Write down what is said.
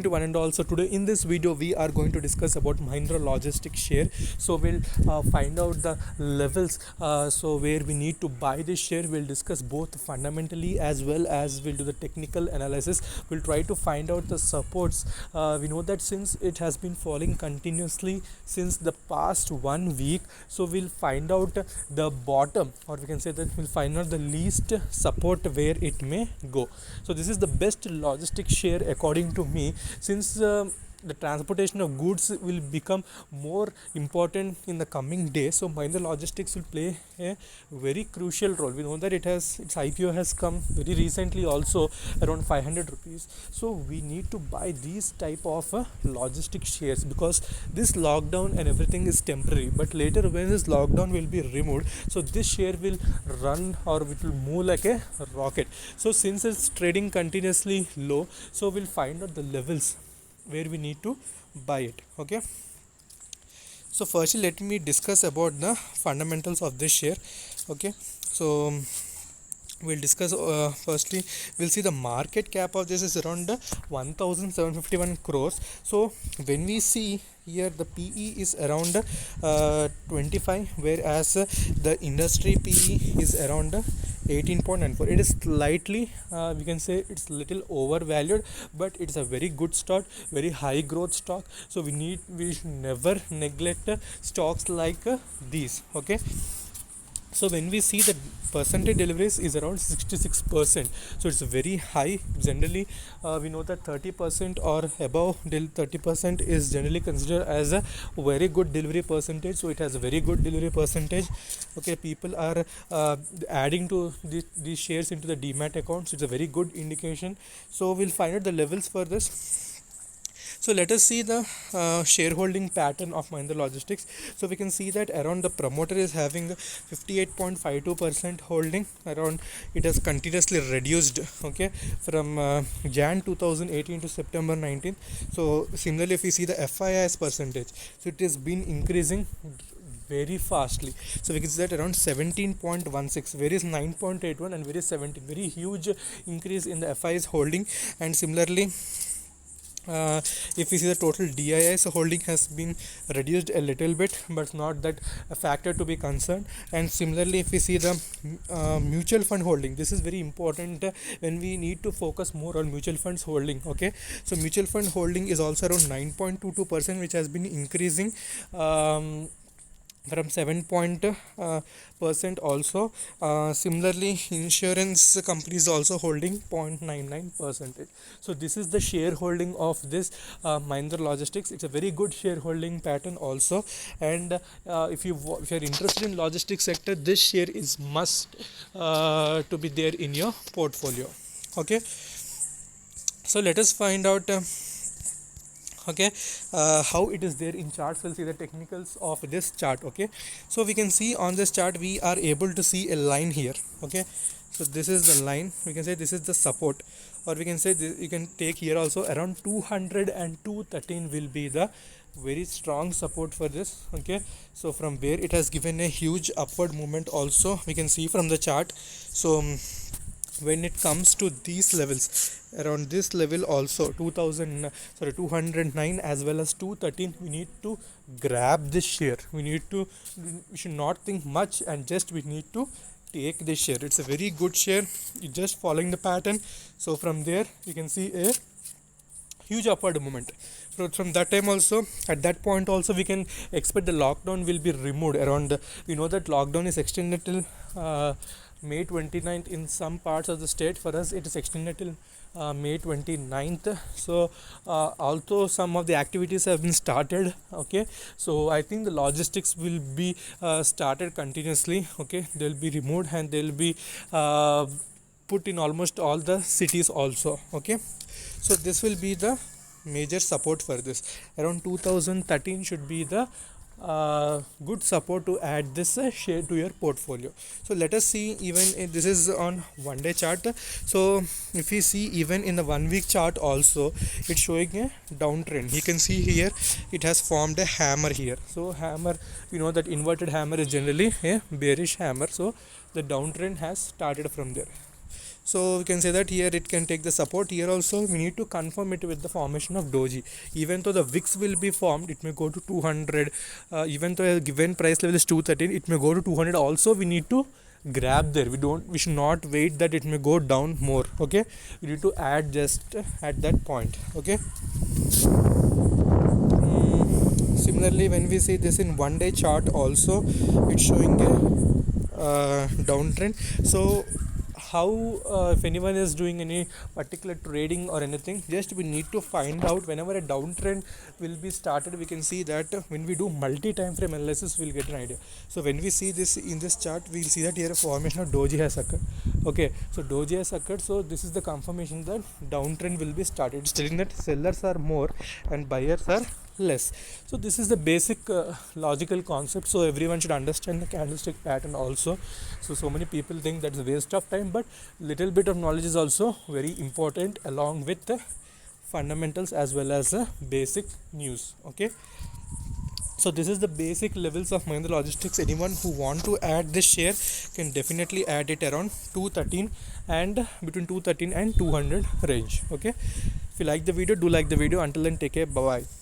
evening to one and all. So today in this video we are going to discuss about Mahindra Logistics share. So we'll find out the levels so where we need to buy this share. We'll discuss both fundamentally as well as we'll do the technical analysis. We'll try to find out the supports. We know that since it has been falling continuously since the past 1 week, so we'll find out the bottom, or we can say that we'll find out the least support where it may go. So this is the best logistics share according to me, since the transportation of goods will become more important in the coming days. So Mahindra Logistics will play a very crucial role. We know that its IPO has come very recently, also around 500 rupees. So we need to buy these type of logistics shares, because this lockdown and everything is temporary, but later when this lockdown will be removed, so this share will run, or it will move like a rocket. So since it's trading continuously low, so we'll find out the levels where we need to buy it. Okay, so firstly let me discuss about the fundamentals of this share. Okay, so we'll discuss firstly we'll see the market cap of this is around 1751 crores. So when we see here, the PE is around 25, whereas the industry PE is around 18.94. It is slightly we can say it's little overvalued, but it's a very good stock, very high growth stock. So we should never neglect stocks like these. Okay, so when we see the percentage deliveries is around 66%, so it's very high. Generally we know that 30% or above 30% is generally considered as a very good delivery percentage. So it has a very good delivery percentage. Okay, people are adding to these shares into the demat accounts. It's a very good indication. So we'll find out the levels for this. So let us see the shareholding pattern of Mahindra Logistics. So we can see that around the promoter is having 58.52% holding. Around it has continuously reduced, okay, from Jan 2018 to September 19. So similarly, if we see the FII's percentage, so it has been increasing very fastly. So we can see that around 17.16, where is 9.81 and where is 17. Very huge increase in the FII's holding. And similarly, if we see the total DII's holding has been reduced a little bit, but not that a factor to be concerned. And similarly, if we see the mutual fund holding, this is very important when we need to focus more on mutual funds holding. Okay, so mutual fund holding is also around 9.22%, which has been increasing from 7% also. Similarly, insurance companies also holding 0.99%. So this is the shareholding of this Mahindra Logistics. It's a very good shareholding pattern also. And if you are interested in logistics sector, this share is must to be there in your portfolio. Okay, so let us find out how it is there in charts. We'll see the technicals of this chart. Okay, so we can see on this chart we are able to see a line here. Okay, so this is the line. We can say this is the support, or we can say you can take here also around 200 and 213 will be the very strong support for this. Okay, so from where it has given a huge upward movement also, we can see from the chart. So when it comes to these levels, around this level also 209 as well as 213, we need to grab this share. We should not think much, and just we need to take this share. It's a very good share. It's just following the pattern. So from there you can see a huge upward movement. So from that time also, at that point also, we can expect the lockdown will be removed around we know that lockdown is extended till May 29th in some parts of the state. For us it is extended till May 29th. So although some of the activities have been started, okay, so I think the logistics will be started continuously. Okay, they'll be removed and they'll be put in almost all the cities also. Okay, so this will be the major support for this. Around 2013 should be the good support to add this share to your portfolio. So let us see, even if this is on 1 day chart. So if we see even in the 1 week chart also, it's showing a downtrend. You can see here it has formed a hammer here. So hammer, you know that inverted hammer is generally a bearish hammer. So the downtrend has started from there. So we can say that here it can take the support. Here also we need to confirm it with the formation of doji. Even though the wicks will be formed, it may go to 200. Even though a given price level is 213, it may go to 200 also. We need to grab there. We should not wait that it may go down more. Okay, we need to add just at that point. Okay. Similarly, when we see this in 1 day chart also, it's showing a downtrend. So how, if anyone is doing any particular trading or anything, just we need to find out whenever a downtrend will be started. We can see that when we do multi time frame analysis, we'll get an idea. So when we see this in this chart, we'll see that here a formation of doji has occurred. Okay, so doji has occurred, so this is the confirmation that downtrend will be started. It's telling that sellers are more and buyers are less. So this is the basic logical concept, so everyone should understand the candlestick pattern also. So many people think that's a waste of time, but little bit of knowledge is also very important along with the fundamentals as well as basic news. Okay, so this is the basic levels of Mahindra Logistics. Anyone who want to add this share can definitely add it around 213 and between 213 and 200 range. Okay, if you like the video, do like the video. Until then, take care. Bye bye.